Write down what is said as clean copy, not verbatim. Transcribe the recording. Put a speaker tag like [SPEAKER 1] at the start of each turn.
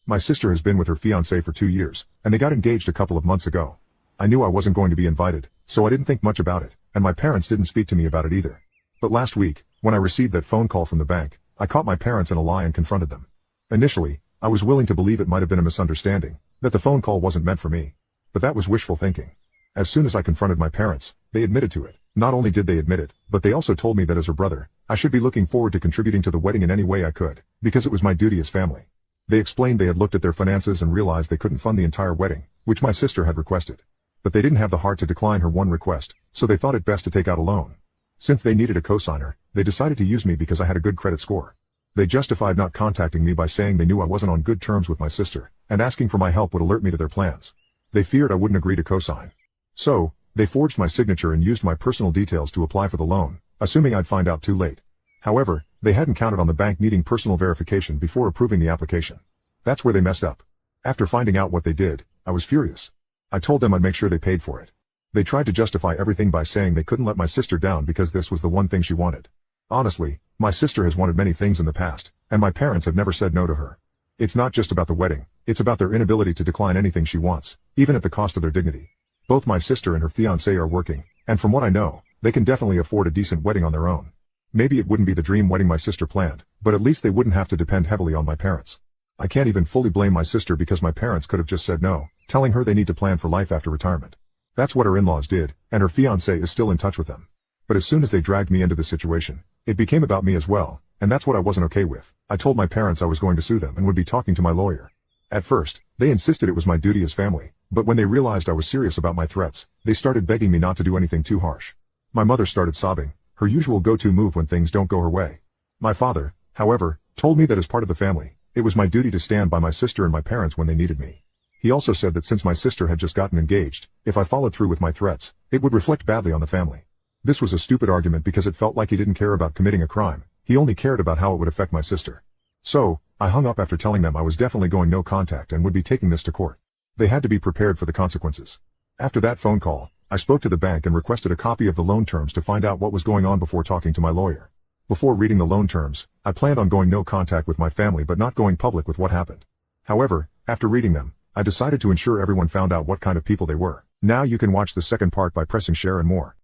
[SPEAKER 1] My sister has been with her fiancé for 2 years, and they got engaged a couple of months ago. I knew I wasn't going to be invited, so I didn't think much about it, and my parents didn't speak to me about it either. But last week, when I received that phone call from the bank, I caught my parents in a lie and confronted them. Initially, I was willing to believe it might have been a misunderstanding, that the phone call wasn't meant for me. But that was wishful thinking. As soon as I confronted my parents, they admitted to it. Not only did they admit it, but they also told me that as her brother, I should be looking forward to contributing to the wedding in any way I could, because it was my duty as family. They explained they had looked at their finances and realized they couldn't fund the entire wedding, which my sister had requested. But they didn't have the heart to decline her one request, so they thought it best to take out a loan. Since they needed a cosigner, they decided to use me because I had a good credit score. They justified not contacting me by saying they knew I wasn't on good terms with my sister, and asking for my help would alert me to their plans. They feared I wouldn't agree to cosign. So, they forged my signature and used my personal details to apply for the loan, assuming I'd find out too late. However, they hadn't counted on the bank needing personal verification before approving the application. That's where they messed up. After finding out what they did, I was furious. I told them I'd make sure they paid for it. They tried to justify everything by saying they couldn't let my sister down because this was the one thing she wanted. Honestly, my sister has wanted many things in the past, and my parents have never said no to her. It's not just about the wedding, it's about their inability to decline anything she wants, even at the cost of their dignity. Both my sister and her fiancé are working, and from what I know, they can definitely afford a decent wedding on their own. Maybe it wouldn't be the dream wedding my sister planned, but at least they wouldn't have to depend heavily on my parents. I can't even fully blame my sister because my parents could have just said no, telling her they need to plan for life after retirement. That's what her in-laws did, and her fiancé is still in touch with them. But as soon as they dragged me into this situation, it became about me as well, and that's what I wasn't okay with. I told my parents I was going to sue them and would be talking to my lawyer. At first, they insisted it was my duty as family, but when they realized I was serious about my threats, they started begging me not to do anything too harsh. My mother started sobbing, her usual go-to move when things don't go her way. My father, however, told me that as part of the family, it was my duty to stand by my sister and my parents when they needed me. He also said that since my sister had just gotten engaged, if I followed through with my threats, it would reflect badly on the family. This was a stupid argument because it felt like he didn't care about committing a crime, he only cared about how it would affect my sister. So, I hung up after telling them I was definitely going no contact and would be taking this to court. They had to be prepared for the consequences. After that phone call, I spoke to the bank and requested a copy of the loan terms to find out what was going on before talking to my lawyer. Before reading the loan terms, I planned on going no contact with my family but not going public with what happened. However, after reading them, I decided to ensure everyone found out what kind of people they were. Now you can watch the second part by pressing share and more.